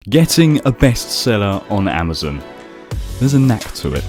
Getting a bestseller on Amazon. There's a knack to it.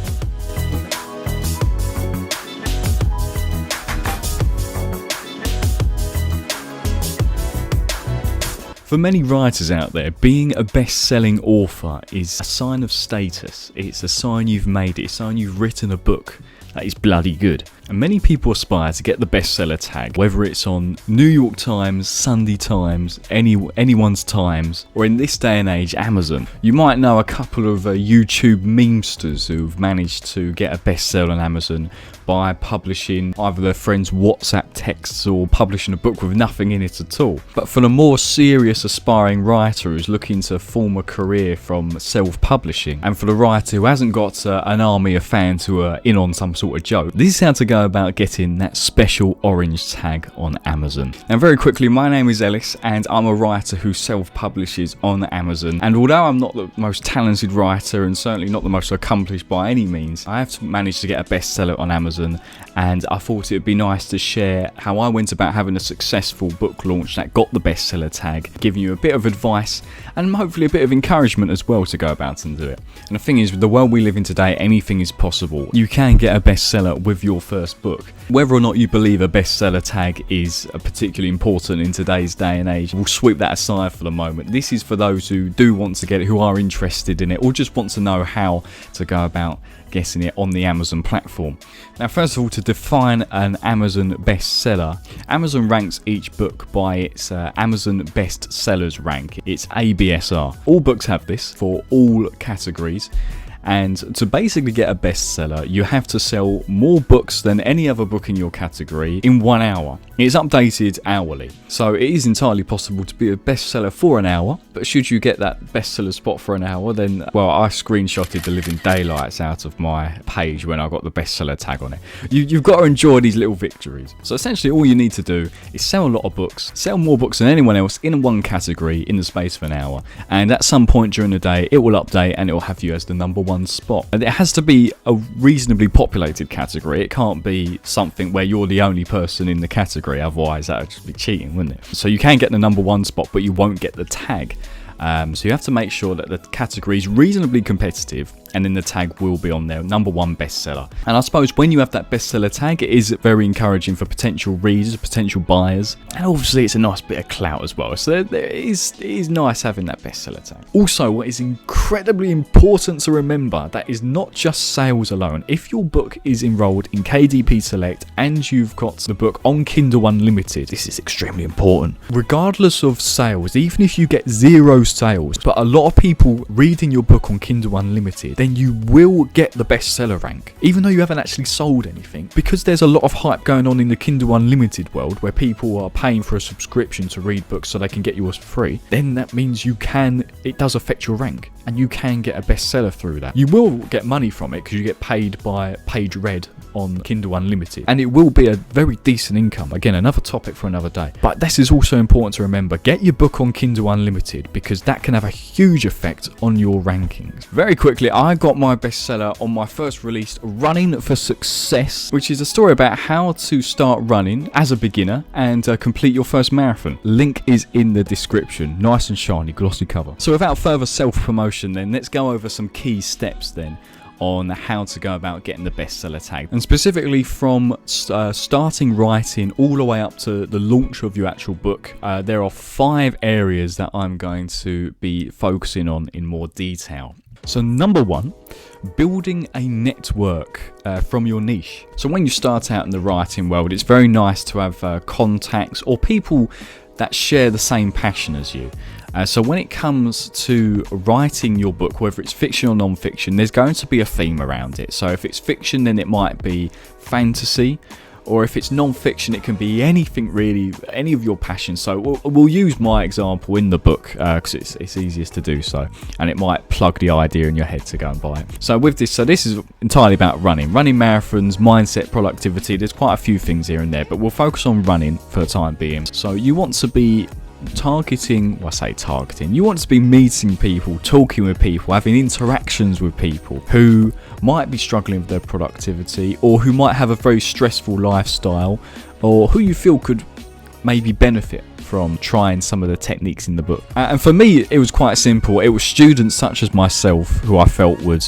For many writers out there, being a best-selling author is a sign of status. It's a sign you've made it. It's a sign you've written a book that is bloody good. And many people aspire to get the bestseller tag, whether it's on New York Times, Sunday Times, anyone's Times, or in this day and age, Amazon. You might know a couple of YouTube memesters who've managed to get a bestseller on Amazon by publishing either their friends' WhatsApp texts or publishing a book with nothing in it at all. But for the more serious aspiring writer who's looking to form a career from self-publishing, and for the writer who hasn't got an army of fans who are in on some sort of joke, this is how to go about getting that special orange tag on Amazon. Now, very quickly, my name is Ellis and I'm a writer who self-publishes on Amazon. And although I'm not the most talented writer and certainly not the most accomplished by any means, I have managed to get a bestseller on Amazon, and I thought it would be nice to share how I went about having a successful book launch that got the bestseller tag, giving you a bit of advice and hopefully a bit of encouragement as well to go about and do it. And the thing is, with the world we live in today, anything is possible. You can get a bestseller with your first book. Whether or not you believe a bestseller tag is particularly important in today's day and age, we'll sweep that aside for the moment. This is for those who do want to get it, who are interested in it, or just want to know how to go about getting it on the Amazon platform. Now, first of all, to define an Amazon bestseller, Amazon ranks each book by its Amazon bestsellers rank. It's ABSR. All books have this for all categories. And to basically get a bestseller, you have to sell more books than any other book in your category in 1 hour. It's updated hourly, so it is entirely possible to be a bestseller for an hour. But should you get that bestseller spot for an hour, then, well, I screenshotted the living daylights out of my page when I got the bestseller tag on it. You've got to enjoy these little victories. So essentially all you need to do is sell a lot of books, sell more books than anyone else in one category in the space of an hour. And at some point during the day, it will update and it will have you as the number one spot. And it has to be a reasonably populated category. It can't be something where you're the only person in the category, otherwise that would just be cheating, wouldn't it? So you can get the number one spot, but you won't get the tag. So you have to make sure that the category is reasonably competitive, and then the tag will be on there, number one bestseller. And I suppose when you have that bestseller tag, it is very encouraging for potential readers, potential buyers, and obviously it's a nice bit of clout as well. So it is nice having that bestseller tag. Also, what is incredibly important to remember, that is not just sales alone. If your book is enrolled in KDP Select and you've got the book on Kindle Unlimited, this is extremely important. Regardless of sales, even if you get 0 sales, but a lot of people reading your book on Kindle Unlimited, then you will get the bestseller rank, even though you haven't actually sold anything. Because there's a lot of hype going on in the Kindle Unlimited world, where people are paying for a subscription to read books so they can get yours for free, then that means it does affect your rank, and you can get a bestseller through that. You will get money from it because you get paid by page read on Kindle Unlimited, and it will be a very decent income. Again, another topic for another day. But this is also important to remember. Get your book on Kindle Unlimited, because that can have a huge effect on your rankings. Very quickly, I got my bestseller on my first release, Running for Success, which is a story about how to start running as a beginner and complete your first marathon. Link is in the description. Nice and shiny, glossy cover. So without further self-promotion then, let's go over some key steps then on how to go about getting the bestseller tag, and specifically from starting writing all the way up to the launch of your actual book. There are 5 areas that I'm going to be focusing on in more detail. So number 1, building a network from your niche. So when you start out in the writing world, it's very nice to have contacts or people that share the same passion as you. So when it comes to writing your book, whether it's fiction or non-fiction, there's going to be a theme around it. So if it's fiction, then it might be fantasy, or if it's non-fiction, it can be anything really, any of your passions. So we'll use my example in the book because it's easiest to do so, and it might plug the idea in your head to go and buy it. So with this, this is entirely about running marathons, mindset, productivity. There's quite a few things here and there, but we'll focus on running for the time being. So you want to be you want to be meeting people, talking with people, having interactions with people who might be struggling with their productivity, or who might have a very stressful lifestyle, or who you feel could maybe benefit from trying some of the techniques in the book. And for me, it was quite simple. It was students such as myself who I felt would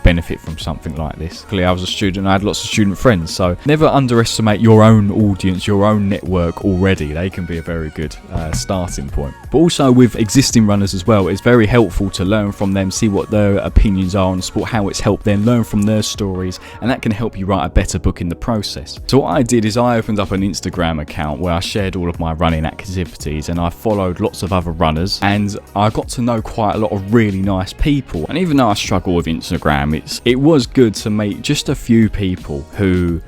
benefit from something like this. Clearly, I was a student, I had lots of student friends, so never underestimate your own audience, your own network already. They can be a very good starting point. But also with existing runners as well, it's very helpful to learn from them, see what their opinions are on the sport, how it's helped them, learn from their stories, and that can help you write a better book in the process. So what I did is I opened up an Instagram account where I shared all of my running activities, and I followed lots of other runners, and I got to know quite a lot of really nice people. And even though I struggle with Instagram, it was good to meet just a few people who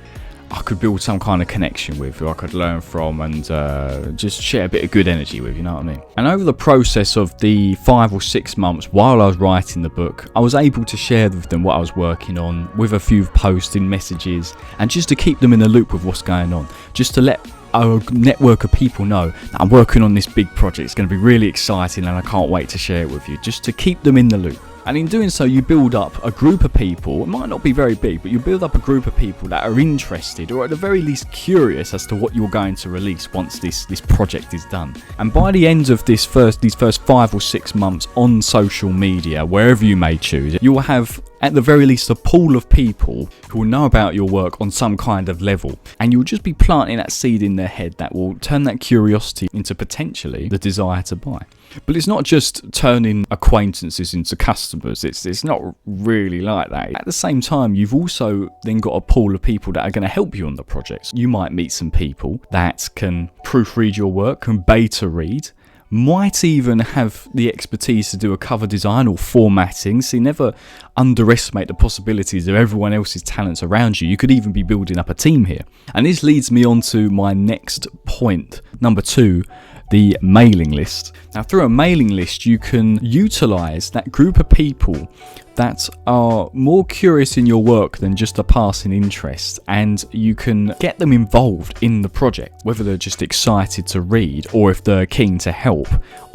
I could build some kind of connection with, who I could learn from and just share a bit of good energy with, you know what I mean? And over the process of the 5 or 6 months while I was writing the book, I was able to share with them what I was working on, with a few posting messages, and just to keep them in the loop with what's going on, just to let a network of people know that I'm working on this big project. It's going to be really exciting and I can't wait to share it with you, just to keep them in the loop. And in doing so, you build up a group of people. It might not be very big, but you build up a group of people that are interested, or at the very least curious as to what you're going to release once this project is done. And by the end of these first 5 or 6 months on social media, wherever you may choose, you will have at the very least a pool of people who will know about your work on some kind of level, and you'll just be planting that seed in their head that will turn that curiosity into potentially the desire to buy. But it's not just turning acquaintances into customers, it's not really like that. At the same time, you've also then got a pool of people that are going to help you on the project. You might meet some people that can proofread your work, can beta read, might even have the expertise to do a cover design or formatting. So you never underestimate the possibilities of everyone else's talents around you. You could even be building up a team here. And this leads me on to my next point, number 2, the mailing list. Now, through a mailing list, you can utilize that group of people that are more curious in your work than just a passing interest, and you can get them involved in the project, whether they're just excited to read or if they're keen to help.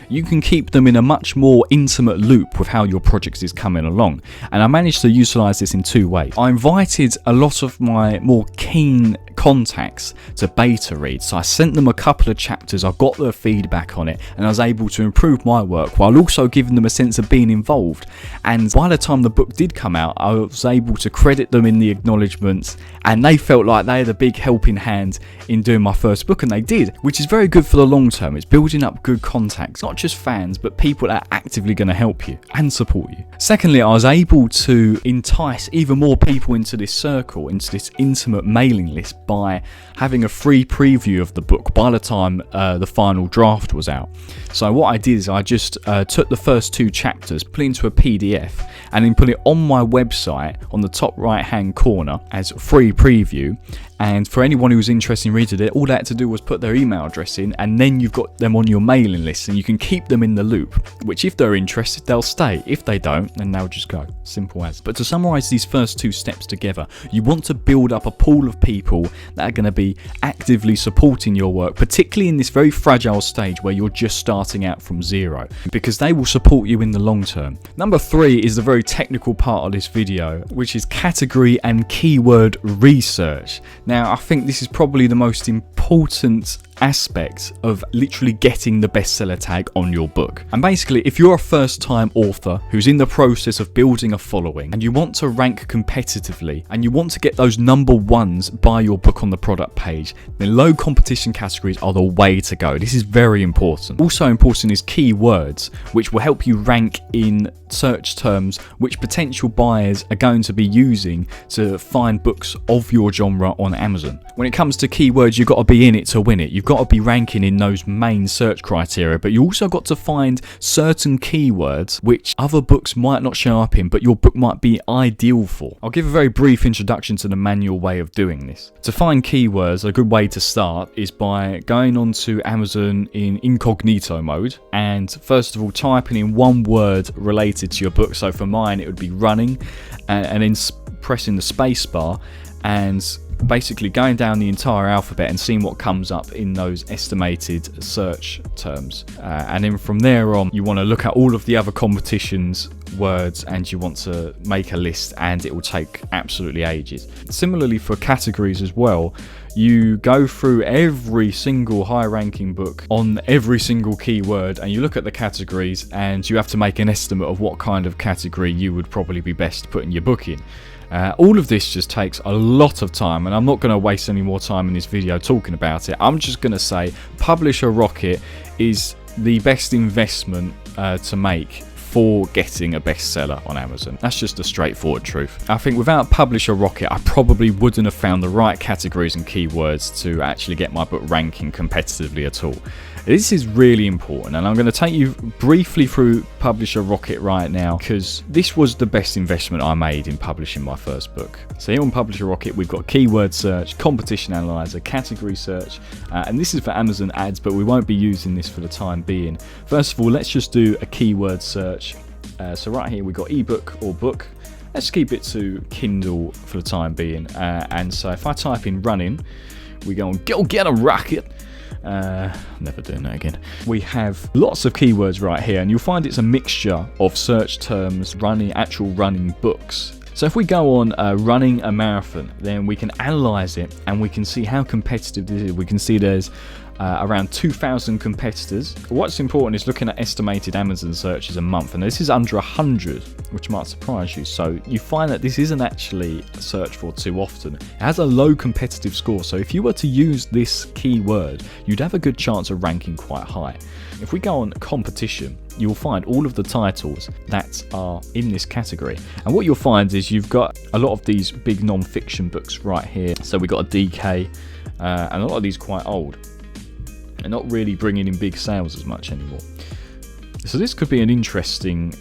You can keep them in a much more intimate loop with how your project is coming along. And I managed to utilize this in 2 ways. I invited a lot of my more keen contacts to beta read. So I sent them a couple of chapters, I got their feedback on it, and I was able to improve my work while also giving them a sense of being involved. And by the time the book did come out, I was able to credit them in the acknowledgements, and they felt like they had a big helping hand in doing my first book, and they did, which is very good for the long term. It's building up good contacts, not just fans, but people that are actively going to help you and support you. Secondly, I was able to entice even more people into this circle, into this intimate mailing list, by having a free preview of the book by the time the final draft was out. So what I did is I just took the first 2 chapters, put it into a PDF, and then put it on my website on the top right hand corner as free preview. And for anyone who was interested in reading it, all they had to do was put their email address in, and then you've got them on your mailing list, and you can keep them in the loop, which if they're interested, they'll stay. If they don't, then they'll just go. Simple as. But to summarize these first 2 steps together, you want to build up a pool of people that are going to be actively supporting your work, particularly in this very fragile stage where you're just starting out from zero, because they will support you in the long term. Number 3 is the very technical part of this video, which is category and keyword research. Now, I think this is probably the most important aspect of literally getting the bestseller tag on your book. And basically, if you're a first-time author who's in the process of building a following and you want to rank competitively and you want to get those number 1s by your book on the product page, then low competition categories are the way to go. This is very important. Also important is keywords, which will help you rank in search terms which potential buyers are going to be using to find books of your genre on Amazon. When it comes to keywords, you've got to be in it to win it. You've got to be ranking in those main search criteria, but you also got to find certain keywords which other books might not show up in, but your book might be ideal for. I'll give a very brief introduction to the manual way of doing this. To find keywords, a good way to start is by going onto Amazon in incognito mode and first of all typing in one word related to your book. So for mine it would be running, and then pressing the space bar and basically going down the entire alphabet and seeing what comes up in those estimated search terms. And then from there on, you want to look at all of the other competition's words and you want to make a list, and it will take absolutely ages. Similarly for categories as well, You go through every single high ranking book on every single keyword, and you look at the categories, and you have to make an estimate of what kind of category you would probably be best putting your book in. All of this just takes a lot of time, and I'm not going to waste any more time in this video talking about it. I'm just going to say Publisher Rocket is the best investment to make for getting a bestseller on Amazon. That's just the straightforward truth. I think without Publisher Rocket, I probably wouldn't have found the right categories and keywords to actually get my book ranking competitively at all. This is really important, and I'm going to take you briefly through Publisher Rocket right now, because this was the best investment I made in publishing my first book. So here on Publisher Rocket, we've got keyword search, competition analyzer, category search, and this is for Amazon ads, but we won't be using this for the time being. First of all, let's just do a keyword search. So right here, we've got ebook or book. Let's keep it to Kindle for the time being. And so if I type in running, we go on go get a rocket. Never doing that again. We have lots of keywords right here, and you'll find it's a mixture of search terms, actual running books. So if we go on running a marathon, then we can analyze it and we can see how competitive this is. We can see there's around 2,000 competitors. What's important is looking at estimated Amazon searches a month, and this is under 100, which might surprise you. So you find that this isn't actually searched for too often. It has a low competitive score, so if you were to use this keyword, you'd have a good chance of ranking quite high. If we go on competition, you'll find all of the titles that are in this category, and what you'll find is you've got a lot of these big non-fiction books right here. So we've got a DK, and a lot of these quite old. They're not really bringing in big sales as much anymore. So this could be an interesting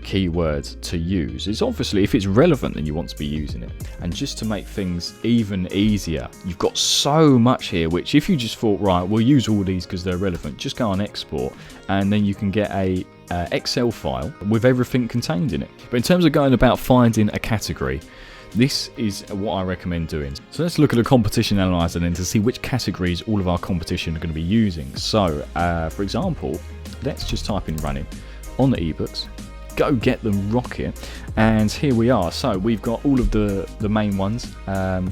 keyword to use. It's obviously, if it's relevant, then you want to be using it. And just to make things even easier, you've got so much here, which if you just thought, right, we'll use all these because they're relevant, just go on export, and then you can get a Excel file with everything contained in it. But in terms of going about finding a category, this is what I recommend doing. So let's look at a competition analyzer then to see which categories all of our competition are going to be using. So for example, let's just type in running on the ebooks, go get them rocket, and here we are. So we've got all of the main ones.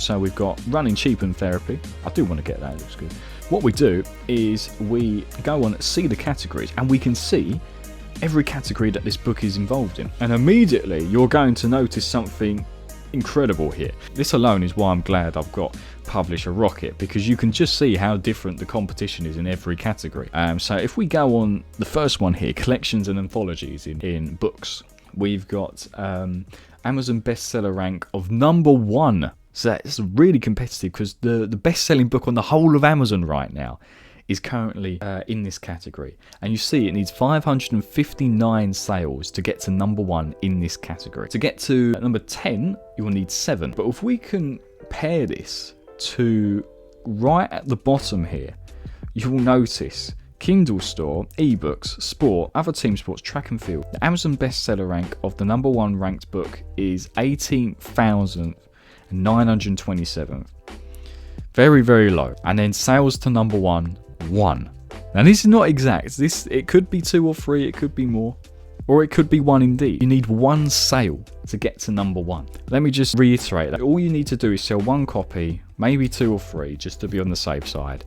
So we've got running, cheap and therapy. I do want to get that, it looks good. What we do is we go on see the categories, and we can see every category that this book is involved in, and immediately you're going to notice something incredible here. This alone is why I'm glad I've got Publisher Rocket, because you can just see how different the competition is in every category. So if we go on the first one here, collections and anthologies in books, we've got Amazon bestseller rank of #1. So that's really competitive, because the best-selling book on the whole of Amazon right now is currently in this category, and you see it needs 559 sales to get to #1 in this category. To get to number 10, you will need 7. But if we can pair this to right at the bottom here, you will notice Kindle Store, ebooks, sport, other team sports, track and field. The Amazon bestseller rank of the #1 ranked book is 18,927. Very, very low. And then sales to #1, 1. Now this is not exact. It could be 2 or 3, it could be more, or it could be 1 indeed. You need 1 sale to get to #1. Let me just reiterate that. All you need to do is sell 1 copy, maybe 2 or 3, just to be on the safe side,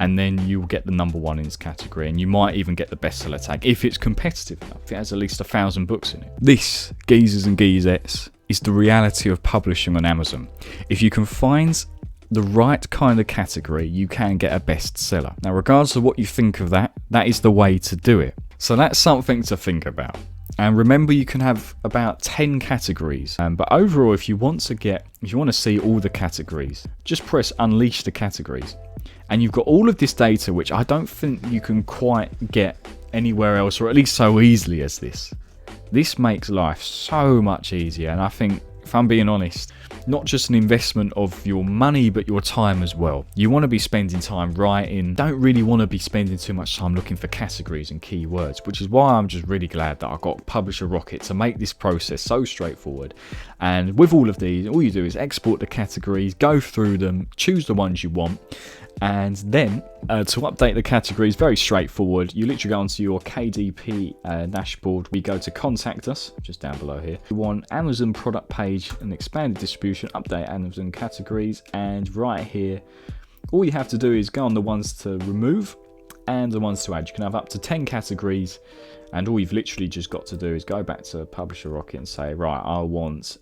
and then you'll get the #1 in this category, and you might even get the bestseller tag if it's competitive enough, if it has at least 1,000 books in it. This, geezers and geezettes, is the reality of publishing on Amazon. If you can find the right kind of category, you can get a bestseller. Now, regardless of what you think of that, that is the way to do it. So that's something to think about. And remember, you can have about 10 categories. But overall, if you want to see all the categories, just press unleash the categories. And you've got all of this data, which I don't think you can quite get anywhere else, or at least so easily as this. This makes life so much easier, and I think, if I'm being honest, not just an investment of your money, but your time as well. You want to be spending time writing, don't really want to be spending too much time looking for categories and keywords, which is why I'm just really glad that I got Publisher Rocket to make this process so straightforward. And with all of these, all you do is export the categories, go through them, choose the ones you want, And then to update the categories, very straightforward. You literally go onto your KDP dashboard. We go to contact us, just down below here. We want Amazon product page and expanded distribution, update Amazon categories, and right here, all you have to do is go on the ones to remove and the ones to add. You can have up to 10 categories, and all you've literally just got to do is go back to Publisher Rocket and say, right, I want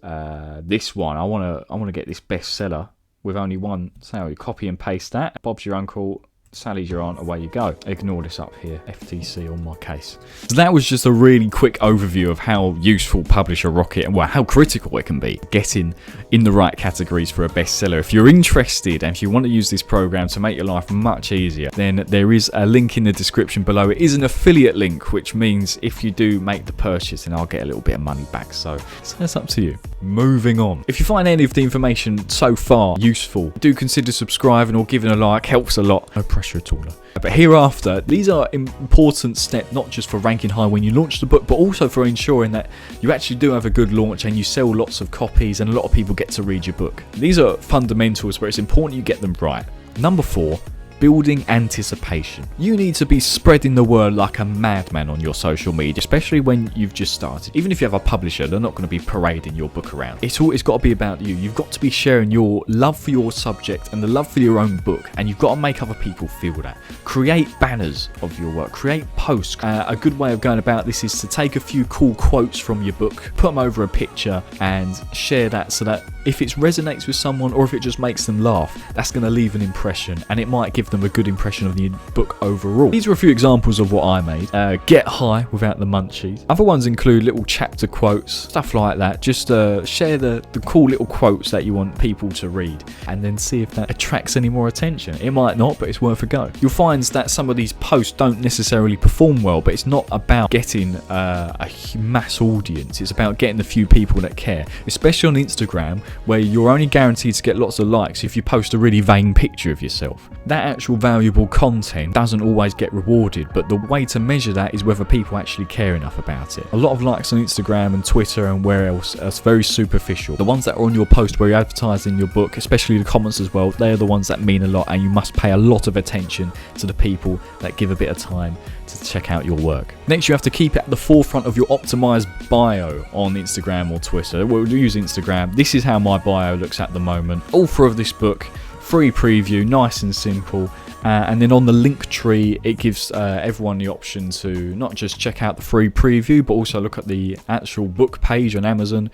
this one. I want to get this bestseller with only one sale. You copy and paste that. Bob's your uncle, Sally's your aunt, away you go. Ignore this up here, FTC on my case. So that was just a really quick overview of how useful Publisher Rocket, and well, how critical it can be getting in the right categories for a bestseller. If you're interested and if you want to use this program to make your life much easier, then there is a link in the description below. It is an affiliate link, which means if you do make the purchase, then I'll get a little bit of money back. So that's up to you. Moving on. If you find any of the information so far useful, do consider subscribing or giving a like. Helps a lot. No pressure at all. But hereafter, these are important steps, not just for ranking high when you launch the book, but also for ensuring that you actually do have a good launch and you sell lots of copies and a lot of people get to read your book. These are fundamentals where it's important you get them right. Number 4, building anticipation. You need to be spreading the word like a madman on your social media, especially when you've just started. Even if you have a publisher, they're not going to be parading your book around. It's got to be about you. You've got to be sharing your love for your subject and the love for your own book, and you've got to make other people feel that. Create banners of your work, create posts. A good way of going about this is to take a few cool quotes from your book, put them over a picture and share that, so that if it resonates with someone or if it just makes them laugh, that's going to leave an impression, and it might give them a good impression of the book overall. These are a few examples of what I made. Get high without the munchies. Other ones include little chapter quotes, stuff like that. Just share the cool little quotes that you want people to read, and then see if that attracts any more attention. It might not, but it's worth a go. You'll find that some of these posts don't necessarily perform well, but it's not about getting a mass audience. It's about getting the few people that care, especially on Instagram, where you're only guaranteed to get lots of likes if you post a really vain picture of yourself. That actual valuable content doesn't always get rewarded, but the way to measure that is whether people actually care enough about it. A lot of likes on Instagram and Twitter and where else are very superficial. The ones that are on your post where you're advertising your book, especially the comments as well, they are the ones that mean a lot, and you must pay a lot of attention to the people that give a bit of time to check out your work. Next, you have to keep it at the forefront of your optimized bio on Instagram or Twitter. We'll use Instagram. This is how my bio looks at the moment. Author of this book, free preview, nice and simple. And then on the link tree, it gives everyone the option to not just check out the free preview, but also look at the actual book page on Amazon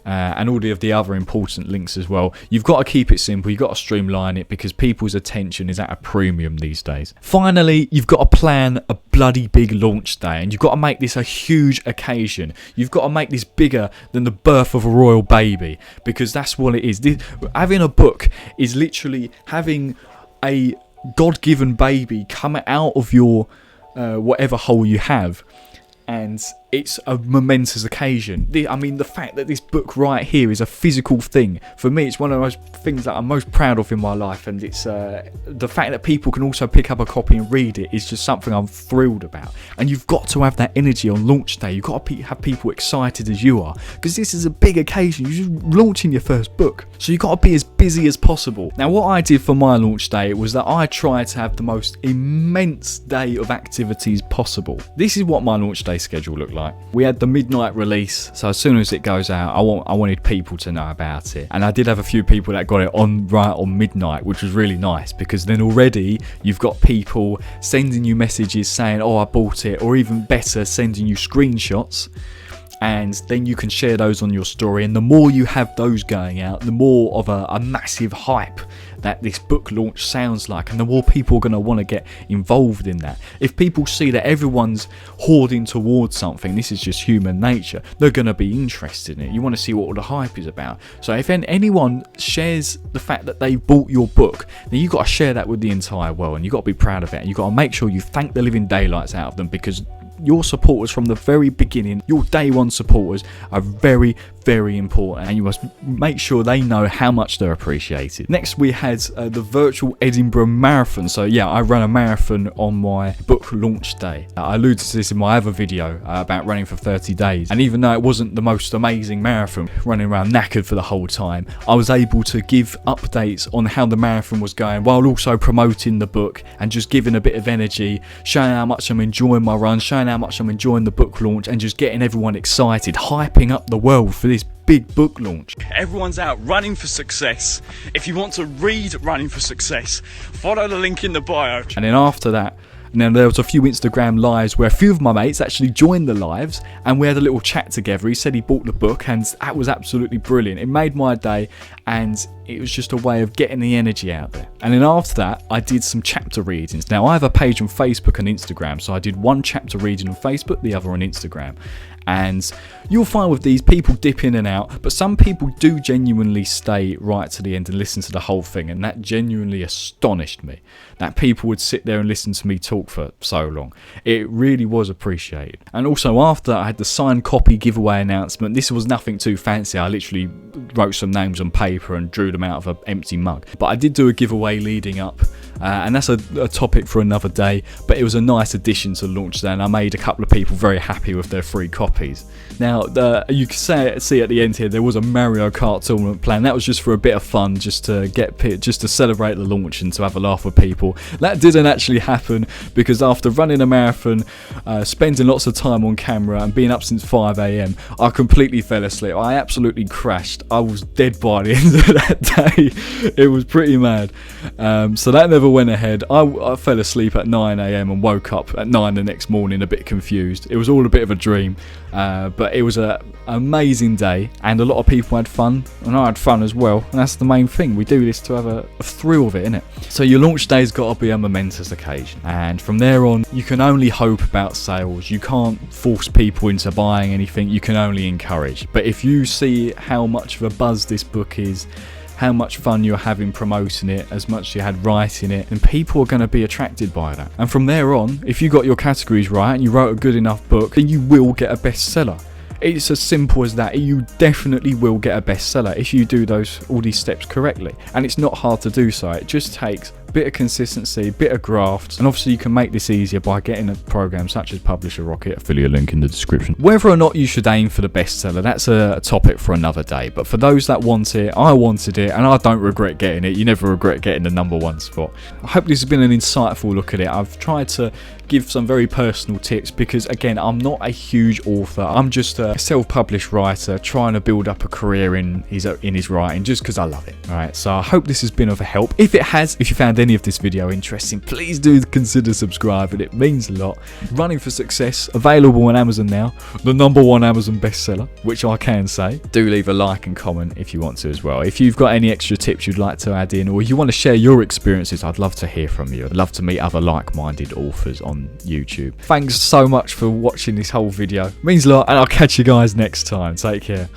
and all of the other important links as well. You've got to keep it simple. You've got to streamline it because people's attention is at a premium these days. Finally, you've got to plan a bloody big launch day, and you've got to make this a huge occasion. You've got to make this bigger than the birth of a royal baby, because that's what it is. Having a book is literally having a God-given baby come out of your whatever hole you have, and it's a momentous occasion. I mean, the fact that this book right here is a physical thing, for me, it's one of those things that I'm most proud of in my life, and it's the fact that people can also pick up a copy and read it is just something I'm thrilled about. And you've got to have that energy on launch day. You've got to have people excited as you are, because this is a big occasion. You're just launching your first book, so you've got to be as busy as possible. Now, what I did for my launch day was that I tried to have the most immense day of activities possible. This is what my launch day schedule looked like. We had the midnight release, so as soon as it goes out, I wanted people to know about it, and I did have a few people that got it right on midnight, which was really nice, because then already you've got people sending you messages saying, oh, I bought it, or even better, sending you screenshots, and then you can share those on your story. And the more you have those going out, the more of a massive hype that this book launch sounds like, and the more people are going to want to get involved in that. If people see that everyone's hoarding towards something, this is just human nature, they're going to be interested in it. You want to see what all the hype is about. So if anyone shares the fact that they bought your book, then you've got to share that with the entire world, and you've got to be proud of it, and you've got to make sure you thank the living daylights out of them, because your supporters from the very beginning, your day one supporters, are very, very important, and you must make sure they know how much they're appreciated. Next, we had the virtual Edinburgh Marathon. So yeah, I ran a marathon on my book launch day. I alluded to this in my other video about running for 30 days, and even though it wasn't the most amazing marathon, running around knackered for the whole time, I was able to give updates on how the marathon was going while also promoting the book and just giving a bit of energy, showing how much I'm enjoying my run, showing how much I'm enjoying the book launch, and just getting everyone excited, hyping up the world for this big book launch. Everyone's out running for success. If you want to read Running for Success, follow the link in the bio. And then after that, and then there was a few Instagram lives where a few of my mates actually joined the lives, and we had a little chat together. He said he bought the book, and that was absolutely brilliant. It made my day, and it was just a way of getting the energy out there. And then after that, I did some chapter readings. Now, I have a page on Facebook and Instagram, so I did one chapter reading on Facebook, the other on Instagram. And you'll find with these, people dip in and out, but some people do genuinely stay right to the end and listen to the whole thing, and that genuinely astonished me, that people would sit there and listen to me talk for so long. It really was appreciated. And also after that, I had the signed copy giveaway announcement. This was nothing too fancy. I literally wrote some names on paper and drew them out of an empty mug, but I did do a giveaway leading up, and that's a topic for another day, but it was a nice addition to launch day, and I made a couple of people very happy with their free copies. Now, you can see at the end here, there was a Mario Kart tournament planned. That was just for a bit of fun, just to celebrate the launch and to have a laugh with people. That didn't actually happen, because after running a marathon, spending lots of time on camera and being up since 5 a.m, I completely fell asleep. I absolutely crashed. I was dead by the end of that day. It was pretty mad. So that never went ahead. I fell asleep at 9 a.m. and woke up at 9 the next morning a bit confused. It was all a bit of a dream. But it was an amazing day, and a lot of people had fun, and I had fun as well, and that's the main thing. We do this to have a thrill of it, innit? So your launch day's got to be a momentous occasion, and from there on, you can only hope about sales. You can't force people into buying anything, you can only encourage. But if you see how much of a buzz this book is, how much fun you're having promoting it, as much as you had writing it, and people are going to be attracted by that. And from there on, if you got your categories right and you wrote a good enough book, then you will get a bestseller. It's as simple as that. You definitely will get a bestseller if you do all these steps correctly, and it's not hard to do so. It just takes a bit of consistency, a bit of graft, and obviously you can make this easier by getting a program such as Publisher Rocket, affiliate link in the description. Whether or not you should aim for the bestseller, that's a topic for another day, but for those that want it, I wanted it, and I don't regret getting it. You never regret getting the #1 spot. I hope this has been an insightful look at it. I've tried to give some very personal tips, because again, I'm not a huge author. I'm just a self-published writer trying to build up a career in his writing, just because I love it. Alright, so I hope this has been of help. If it has, if you found any of this video interesting, please do consider subscribing. It means a lot. Running for Success, available on Amazon now, the #1 Amazon bestseller, which I can say. Do leave a like and comment if you want to as well. If you've got any extra tips you'd like to add in, or you want to share your experiences, I'd love to hear from you. I'd love to meet other like-minded authors on YouTube. Thanks so much for watching this whole video. It means a lot, and I'll catch you guys next time. Take care.